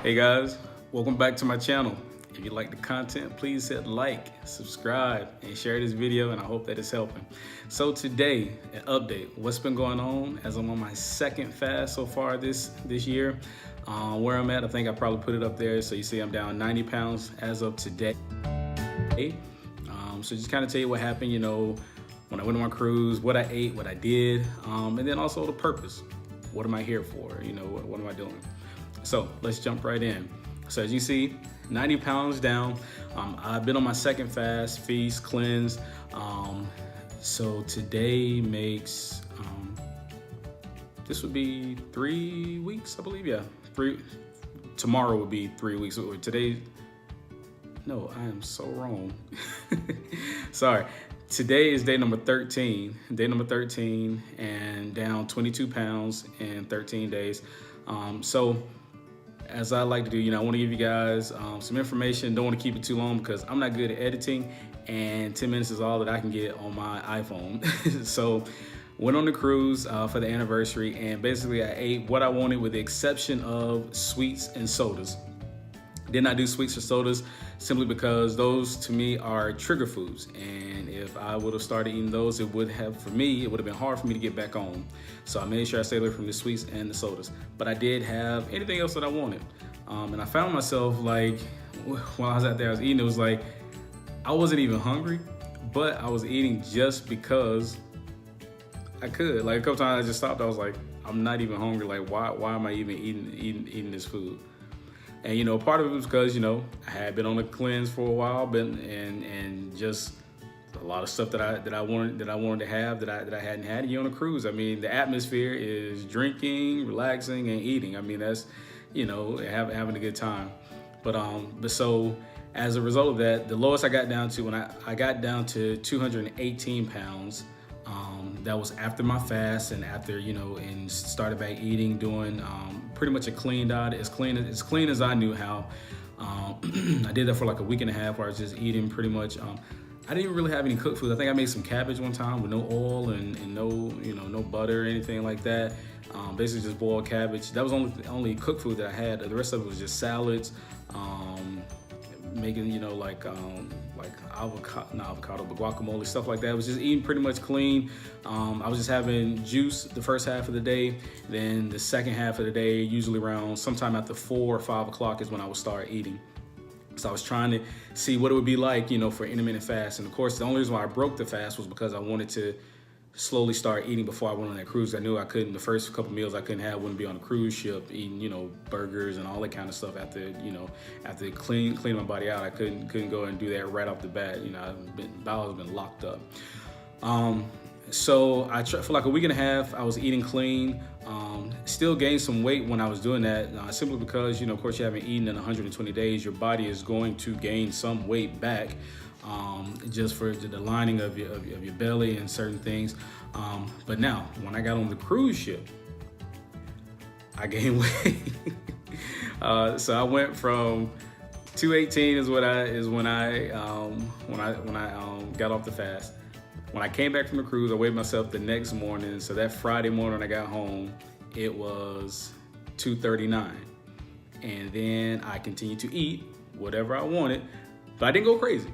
Hey guys, welcome back to my channel. If you like the content, please hit like, subscribe, and share this video, and I hope that it's helping. So today, an update, what's been going on as I'm on my second fast so far this year. Where I'm at, I think I probably put it up there. So you see I'm down 90 pounds as of today. So just kind of tell you what happened, when I went on my cruise, what I ate, what I did, and then also the purpose. What am I here for? What am I doing? So let's jump right in. So as you see, 90 pounds down. I've been on my second fast, feast, cleanse. So today makes, this would be 3 weeks, I believe, yeah. Tomorrow would be 3 weeks. Today, no, I am so wrong. Sorry. Today is day number 13, and down 22 pounds in 13 days. So as I like to do, I want to give you guys some information. Don't want to keep it too long because I'm not good at editing, and 10 minutes is all that I can get on my iPhone. So went on the cruise for the anniversary, and basically I ate what I wanted with the exception of sweets and sodas. Did not do sweets or sodas simply because those to me are trigger foods, and if I would have started eating those, it would have been hard for me to get back on. So I made sure I stayed away from the sweets and the sodas, but I did have anything else that I wanted. And I found myself, like, while I was out there, I was eating, it was like I wasn't even hungry, but I was eating just because I could. Like a couple times I just stopped, I was like, I'm not even hungry, like why am I even eating this food? And part of it was because I had been on a cleanse for a while, and just a lot of stuff that I wanted to have that I hadn't had. On a cruise, I mean, the atmosphere is drinking, relaxing, and eating. I mean, that's having a good time. But so as a result of that, the lowest I got down to, when I got down to 218 pounds. That was after my fast and after, and started back eating, doing pretty much a clean diet, as clean as I knew how. I did that for like a week and a half where I was just eating pretty much. I didn't really have any cooked food. I think I made some cabbage one time with no oil and no, no butter or anything like that. Basically just boiled cabbage. That was only cooked food that I had. The rest of it was just salads, making, like avocado, but guacamole, stuff like that. I was just eating pretty much clean. I was just having juice the first half of the day. Then the second half of the day, usually around sometime after 4 or 5 o'clock is when I would start eating. So I was trying to see what it would be like, for intermittent fast. And of course, the only reason why I broke the fast was because I wanted to slowly start eating before I went on that cruise. I knew I couldn't, the first couple meals I couldn't have, wouldn't be on a cruise ship, eating, burgers and all that kind of stuff after clean my body out. I couldn't go and do that right off the bat. Bowels been locked up. So I tried for like a week and a half. I was eating clean, still gained some weight when I was doing that, simply because, of course, you haven't eaten in 120 days. Your body is going to gain some weight back. Just for the lining of your belly and certain things. But now, when I got on the cruise ship, I gained weight. So I went from 218 is when I got off the fast. When I came back from the cruise, I weighed myself the next morning. So that Friday morning I got home, it was 239. And then I continued to eat whatever I wanted, but I didn't go crazy.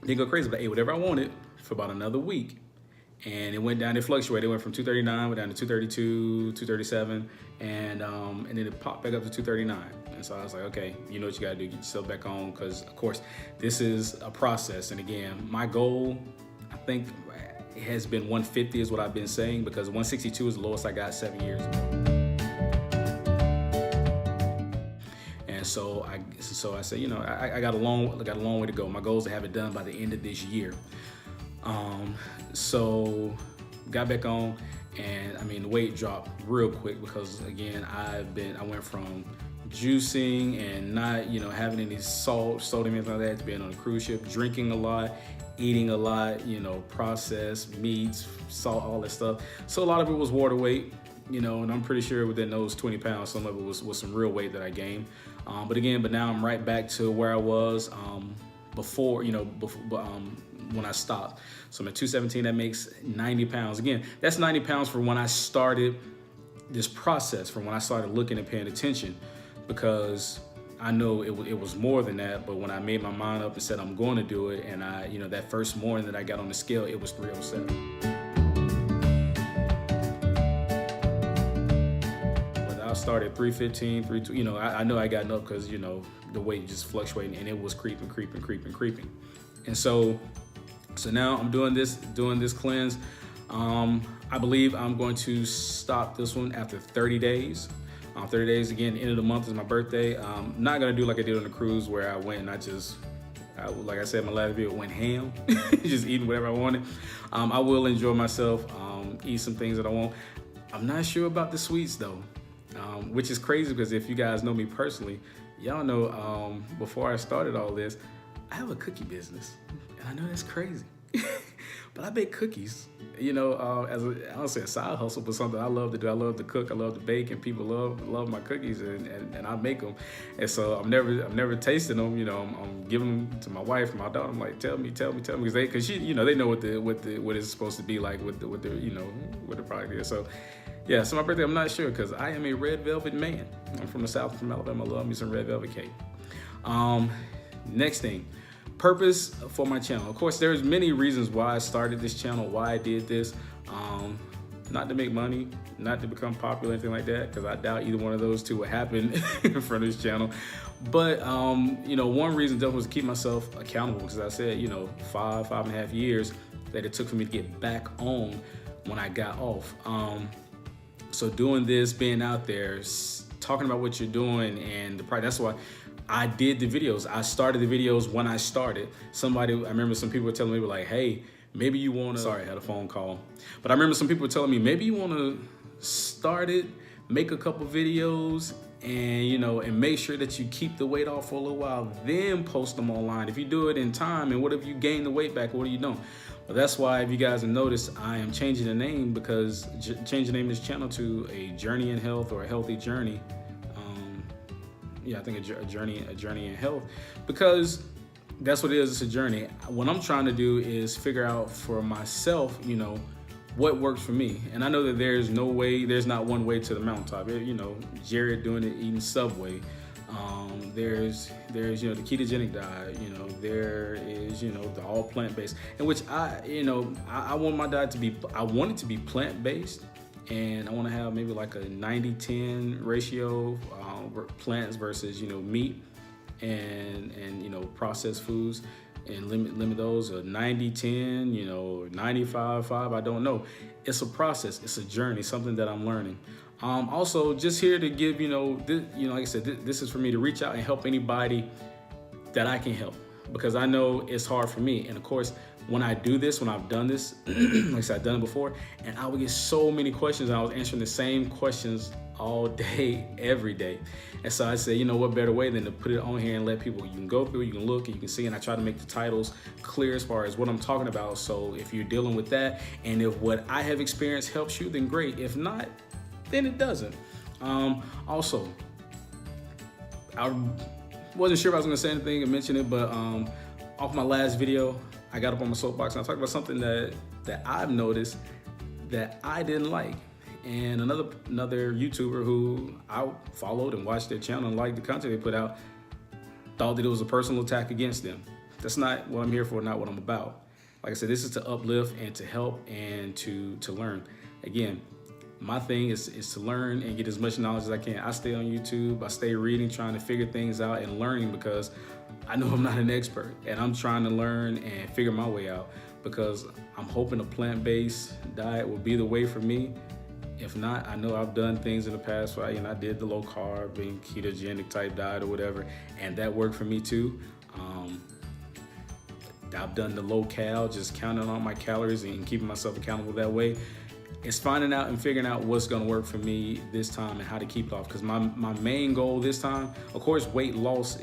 But I ate whatever I wanted for about another week, and it went down. It fluctuated. It went from 239, went down to 232, 237, and then it popped back up to 239. And so I was like, okay, you know what you got to do, get yourself back on, because of course this is a process. And again, my goal, I think, it has been 150 is what I've been saying, because 162 is the lowest I got 7 years ago. And so I said, I got a long way to go. My goal is to have it done by the end of this year. So got back on, and I mean, the weight dropped real quick because, again, I went from juicing and not, having any sodium, anything like that, to being on a cruise ship, drinking a lot, eating a lot, processed meats, salt, all that stuff. So a lot of it was water weight. And I'm pretty sure within those 20 pounds, some of it was some real weight that I gained. But now I'm right back to where I was before when I stopped. So I'm at 217, that makes 90 pounds. Again, that's 90 pounds for when I started this process, from when I started looking and paying attention because I know it was more than that. But when I made my mind up and said I'm going to do it, and that first morning that I got on the scale, it was 307. I started 315, 320. I know I got up because the weight just fluctuating, and it was creeping. And so now I'm doing this cleanse. I believe I'm going to stop this one after 30 days. 30 days again. End of the month is my birthday. Not gonna do like I did on the cruise, where I went and like I said in my last video, went ham, just eating whatever I wanted. I will enjoy myself, eat some things that I want. I'm not sure about the sweets though. Which is crazy, because if you guys know me personally, y'all know before I started all this, I have a cookie business. And I know that's crazy, but I bake cookies, as I don't say a side hustle, but something I love to do. I love to cook, I love to bake, and people love my cookies, and I make them. And so I'm never tasting them. I'm giving them to my wife and my daughter. I'm like, tell me, because she, they know what it's supposed to be like with what the product is. So yeah, so my birthday, I'm not sure, because I am a red velvet man. I'm from the South, from Alabama. I love me some red velvet cake. Next thing, purpose for my channel. Of course, there's many reasons why I started this channel, why I did this. Not to make money, not to become popular, anything like that, because I doubt either one of those two would happen in front of this channel. But one reason definitely was to keep myself accountable, because I said, 5.5 years that it took for me to get back on when I got off. So doing this, being out there, talking about what you're doing, and that's why I did the videos. I started the videos when I started. I remember some people were telling me, like, hey, maybe you want to, sorry, I had a phone call. But I remember some people were telling me, maybe you want to start it, make a couple videos, and make sure that you keep the weight off for a little while, then post them online. If you do it in time, and what if you gain the weight back, what are you doing? Well, that's why, if you guys have noticed, I am changing the name, because changing the name of this channel to A Journey in Health, or A Healthy Journey. I think a journey in health, because that's what it is. It's a journey. What I'm trying to do is figure out for myself, what works for me. And I know that there's not one way to the mountaintop. Jared doing it, eating Subway. There's the ketogenic diet. There is the all plant-based, in which I want my diet to be. I want it to be plant-based, and I want to have maybe like a 90-10 ratio, plants versus meat and processed foods, and limit those, or 90-10, 95-5. I don't know. It's a process. It's a journey. Something that I'm learning. Also, just here to give like I said, this is for me to reach out and help anybody that I can help, because I know it's hard for me. And of course, when I do this, when I've done this, like I said, I've done it before, and I would get so many questions, and I was answering the same questions all day, every day. And so I said, what better way than to put it on here and let people, you can go through, you can look, and you can see, and I try to make the titles clear as far as what I'm talking about. So if you're dealing with that, and if what I have experienced helps you, then great. If not, then it doesn't. Also, I wasn't sure if I was gonna say anything and mention it, but off my last video, I got up on my soapbox and I talked about something that I've noticed that I didn't like. And another YouTuber who I followed and watched their channel and liked the content they put out, thought that it was a personal attack against them. That's not what I'm here for, not what I'm about. Like I said, this is to uplift and to help and to learn. Again, my thing is to learn and get as much knowledge as I can. I stay on YouTube, I stay reading, trying to figure things out and learning, because I know I'm not an expert, and I'm trying to learn and figure my way out, because I'm hoping a plant-based diet will be the way for me. If not, I know I've done things in the past where I did the low carb and ketogenic type diet or whatever, and that worked for me too. I've done the low cal, just counting on my calories and keeping myself accountable that way. It's finding out and figuring out what's gonna work for me this time and how to keep it off. Because my main goal this time, of course, weight loss,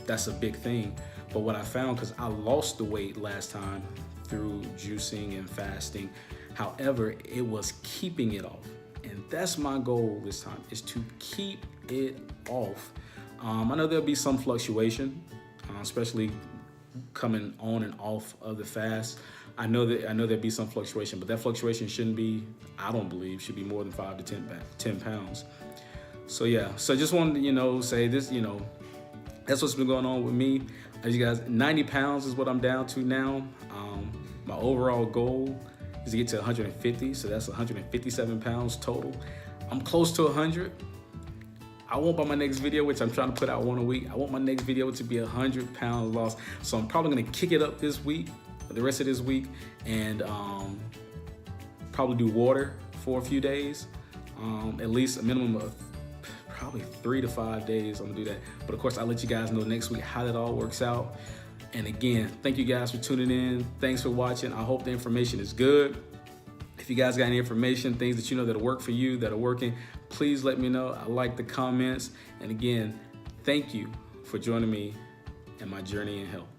that's a big thing. But what I found, because I lost the weight last time through juicing and fasting, however, it was keeping it off. And that's my goal this time, is to keep it off. I know there'll be some fluctuation, especially coming on and off of the fast. I know there'll be some fluctuation, but that fluctuation shouldn't be, I don't believe, should be more than 5 to 10 pounds. So yeah, so just wanted to, say this, that's what's been going on with me. As you guys, 90 pounds is what I'm down to now. My overall goal is to get to 150, so that's 157 pounds total. I'm close to 100. I want by my next video, which I'm trying to put out one a week, I want my next video to be 100 pounds lost. So I'm probably gonna kick it up this week, the rest of this week, and probably do water for a few days, at least a minimum of probably 3 to 5 days. I'm gonna do that. But of course, I'll let you guys know next week how that all works out. And again, thank you guys for tuning in. Thanks for watching. I hope the information is good. If you guys got any information, things that you know that'll work for you, that are working, please let me know. I like the comments. And again, thank you for joining me in my journey in health.